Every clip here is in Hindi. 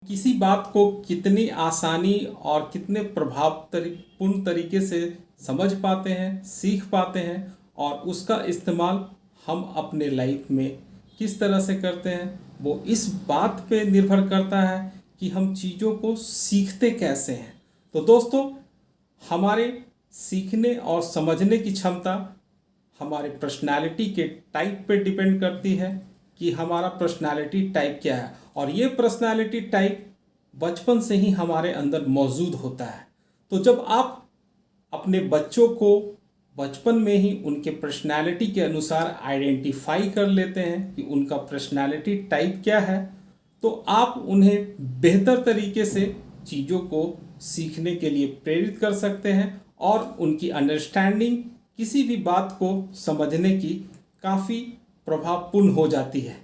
किसी बात को कितनी आसानी और कितने प्रभावपूर्ण तरीके से समझ पाते हैं, सीख पाते हैं और उसका इस्तेमाल हम अपने लाइफ में किस तरह से करते हैं, वो इस बात पे निर्भर करता है कि हम चीज़ों को सीखते कैसे हैं। तो दोस्तों, हमारे सीखने और समझने की क्षमता हमारे पर्सनालिटी के टाइप पे डिपेंड करती है कि हमारा पर्सनालिटी टाइप क्या है। और ये पर्सनालिटी टाइप बचपन से ही हमारे अंदर मौजूद होता है। तो जब आप अपने बच्चों को बचपन में ही उनके पर्सनालिटी के अनुसार आइडेंटिफाई कर लेते हैं कि उनका पर्सनालिटी टाइप क्या है, तो आप उन्हें बेहतर तरीके से चीज़ों को सीखने के लिए प्रेरित कर सकते हैं और उनकी अंडरस्टैंडिंग किसी भी बात को समझने की काफ़ी प्रभावपूर्ण हो जाती है,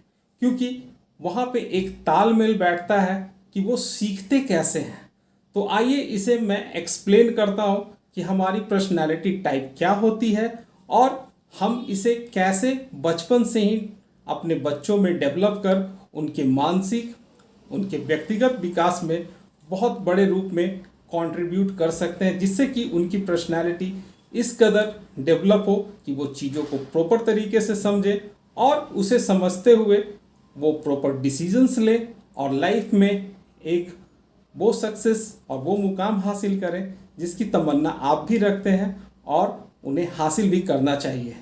क्योंकि वहाँ पे एक तालमेल बैठता है कि वो सीखते कैसे हैं। तो आइए इसे मैं एक्सप्लेन करता हूँ कि हमारी पर्सनालिटी टाइप क्या होती है और हम इसे कैसे बचपन से ही अपने बच्चों में डेवलप कर उनके मानसिक, उनके व्यक्तिगत विकास में बहुत बड़े रूप में कंट्रीब्यूट कर सकते हैं, जिससे कि उनकी पर्सनालिटी इस कदर डेवलप हो कि वो चीज़ों को प्रॉपर तरीके से समझे और उसे समझते हुए वो प्रॉपर डिसीजंस ले और लाइफ में एक वो सक्सेस और वो मुकाम हासिल करें जिसकी तमन्ना आप भी रखते हैं और उन्हें हासिल भी करना चाहिए।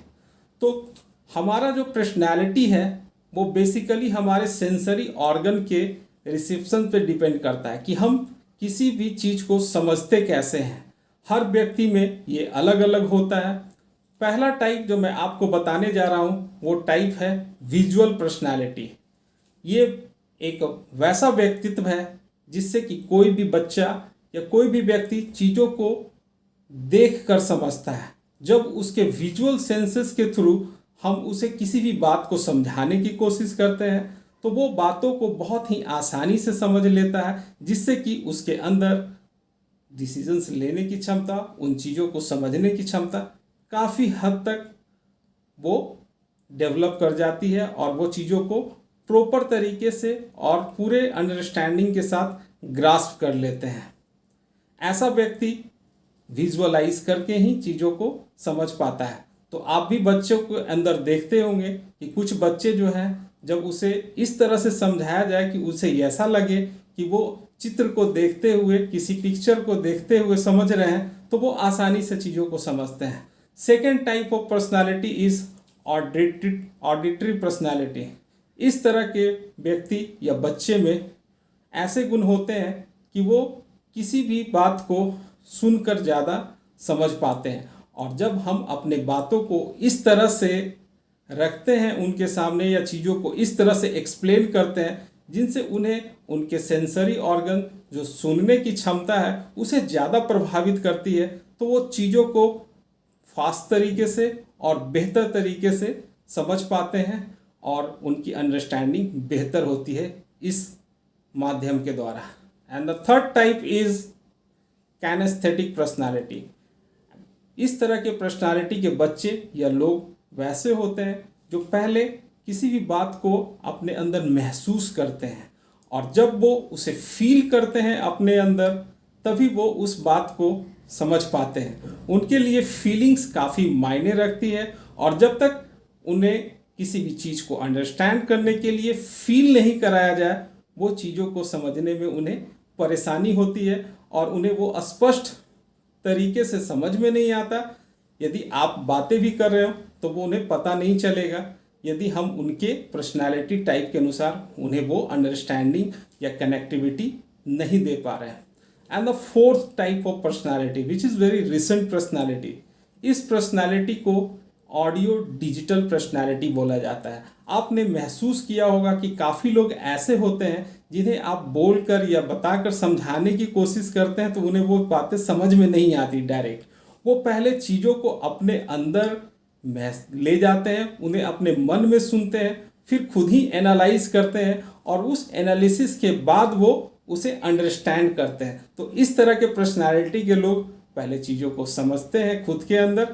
तो हमारा जो पर्सनैलिटी है वो बेसिकली हमारे सेंसरी ऑर्गन के रिसेप्शन पे डिपेंड करता है कि हम किसी भी चीज़ को समझते कैसे हैं। हर व्यक्ति में ये अलग अलग होता है। पहला टाइप जो मैं आपको बताने जा रहा हूँ वो टाइप है विजुअल पर्सनैलिटी। ये एक वैसा व्यक्तित्व है जिससे कि कोई भी बच्चा या कोई भी व्यक्ति चीज़ों को देख कर समझता है। जब उसके विजुअल सेंसेस के थ्रू हम उसे किसी भी बात को समझाने की कोशिश करते हैं तो वो बातों को बहुत ही आसानी से समझ लेता है, जिससे कि उसके अंदर डिसीजंस लेने की क्षमता, उन चीज़ों को समझने की क्षमता काफ़ी हद तक वो डेवलप कर जाती है और वो चीज़ों को प्रॉपर तरीके से और पूरे अंडरस्टैंडिंग के साथ ग्रास्प कर लेते हैं। ऐसा व्यक्ति विजुअलाइज करके ही चीज़ों को समझ पाता है। तो आप भी बच्चों के अंदर देखते होंगे कि कुछ बच्चे जो हैं, जब उसे इस तरह से समझाया जाए कि उसे ऐसा लगे कि वो चित्र को देखते हुए, किसी पिक्चर को देखते हुए समझ रहे हैं, तो वो आसानी से चीज़ों को समझते हैं। Second type of personality is auditory personality. इस तरह के व्यक्ति या बच्चे में ऐसे गुण होते हैं कि वो किसी भी बात को सुनकर ज़्यादा समझ पाते हैं, और जब हम अपने बातों को इस तरह से रखते हैं उनके सामने या चीज़ों को इस तरह से एक्सप्लेन करते हैं जिनसे उन्हें उनके सेंसरी ऑर्गन जो सुनने की क्षमता है उसे ज़्यादा प्रभावित करती है, तो वो चीज़ों को फास्ट तरीके से और बेहतर तरीके से समझ पाते हैं और उनकी अंडरस्टैंडिंग बेहतर होती है इस माध्यम के द्वारा। And the third type is kinaesthetic personality. इस तरह के पर्सनालिटी के बच्चे या लोग वैसे होते हैं जो पहले किसी भी बात को अपने अंदर महसूस करते हैं, और जब वो उसे फील करते हैं अपने अंदर, तभी वो उस बात को समझ पाते हैं। उनके लिए फीलिंग्स काफ़ी मायने रखती है, और जब तक उन्हें किसी भी चीज़ को अंडरस्टैंड करने के लिए फील नहीं कराया जाए, वो चीज़ों को समझने में उन्हें परेशानी होती है और उन्हें वो स्पष्ट तरीके से समझ में नहीं आता। यदि आप बातें भी कर रहे हो तो वो उन्हें पता नहीं चलेगा यदि हम उनके पर्सनालिटी टाइप के अनुसार उन्हें वो अंडरस्टैंडिंग या कनेक्टिविटी नहीं दे पा रहे हैं। And the fourth type of personality which is very recent personality. इस पर्सनालिटी को ऑडियो डिजिटल पर्सनालिटी बोला जाता है। आपने महसूस किया होगा कि काफ़ी लोग ऐसे होते हैं जिन्हें आप बोलकर या बताकर समझाने की कोशिश करते हैं तो उन्हें वो बातें समझ में नहीं आती डायरेक्ट। वो पहले चीज़ों को अपने अंदर ले जाते हैं, उन्हें अपने मन में सुनते हैं, फिर खुद ही एनालाइज करते हैं और उस एनालिसिस के बाद वो उसे अंडरस्टैंड करते हैं। तो इस तरह के पर्सनालिटी के लोग पहले चीज़ों को समझते हैं खुद के अंदर,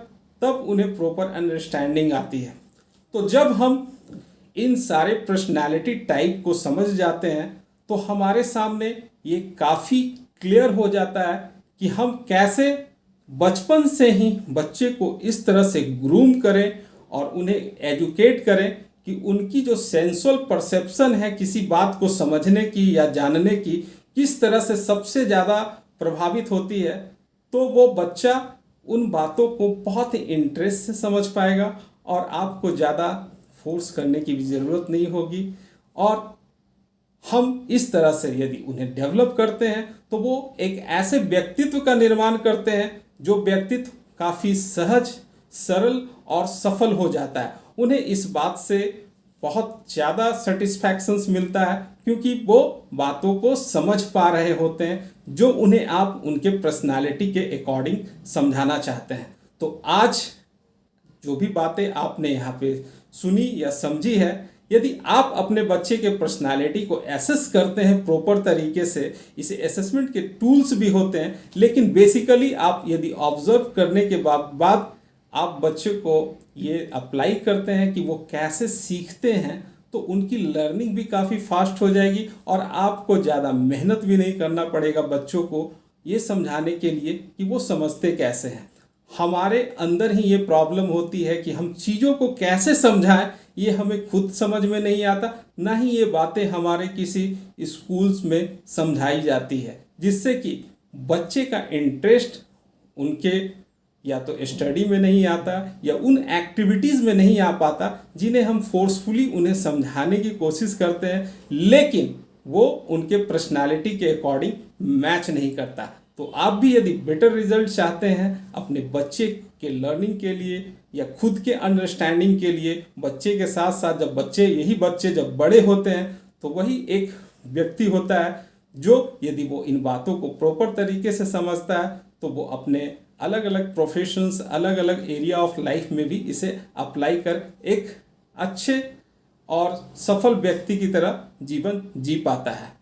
तब उन्हें प्रॉपर अंडरस्टैंडिंग आती है। तो जब हम इन सारे पर्सनालिटी टाइप को समझ जाते हैं तो हमारे सामने ये काफ़ी क्लियर हो जाता है कि हम कैसे बचपन से ही बच्चे को इस तरह से ग्रूम करें और उन्हें एजुकेट करें कि उनकी जो सेंसुअल परसेप्शन है किसी बात को समझने की या जानने की किस तरह से सबसे ज़्यादा प्रभावित होती है, तो वो बच्चा उन बातों को बहुत ही इंटरेस्ट से समझ पाएगा और आपको ज़्यादा फोर्स करने की भी ज़रूरत नहीं होगी। और हम इस तरह से यदि उन्हें डेवलप करते हैं तो वो एक ऐसे व्यक्तित्व का निर्माण करते हैं जो व्यक्तित्व काफ़ी सहज, सरल और सफल हो जाता है। उन्हें इस बात से बहुत ज़्यादा सेटिस्फैक्शंस मिलता है क्योंकि वो बातों को समझ पा रहे होते हैं जो उन्हें आप उनके पर्सनालिटी के अकॉर्डिंग समझाना चाहते हैं। तो आज जो भी बातें आपने यहाँ पे सुनी या समझी है, यदि आप अपने बच्चे के पर्सनालिटी को एसेस करते हैं प्रॉपर तरीके से, इसे असेसमेंट के टूल्स भी होते हैं, लेकिन बेसिकली आप यदि ऑब्जर्व करने के बाद आप बच्चे को ये अप्लाई करते हैं कि वो कैसे सीखते हैं, तो उनकी लर्निंग भी काफ़ी फास्ट हो जाएगी और आपको ज़्यादा मेहनत भी नहीं करना पड़ेगा बच्चों को ये समझाने के लिए कि वो समझते कैसे हैं। हमारे अंदर ही ये प्रॉब्लम होती है कि हम चीज़ों को कैसे समझाएं ये हमें खुद समझ में नहीं आता, ना ही ये बातें हमारे किसी स्कूल्स में समझाई जाती है, जिससे कि बच्चे का इंटरेस्ट उनके या तो स्टडी में नहीं आता या उन एक्टिविटीज़ में नहीं आ पाता जिन्हें हम फोर्सफुली उन्हें समझाने की कोशिश करते हैं, लेकिन वो उनके पर्सनालिटी के अकॉर्डिंग मैच नहीं करता। तो आप भी यदि बेटर रिजल्ट चाहते हैं अपने बच्चे के लर्निंग के लिए या खुद के अंडरस्टैंडिंग के लिए, बच्चे के साथ साथ यही बच्चे जब बड़े होते हैं तो वही एक व्यक्ति होता है जो यदि वो इन बातों को प्रॉपर तरीके से समझता है तो वो अपने अलग अलग प्रोफेशंस, अलग अलग एरिया ऑफ लाइफ में भी इसे अप्लाई कर एक अच्छे और सफल व्यक्ति की तरह जीवन जी पाता है।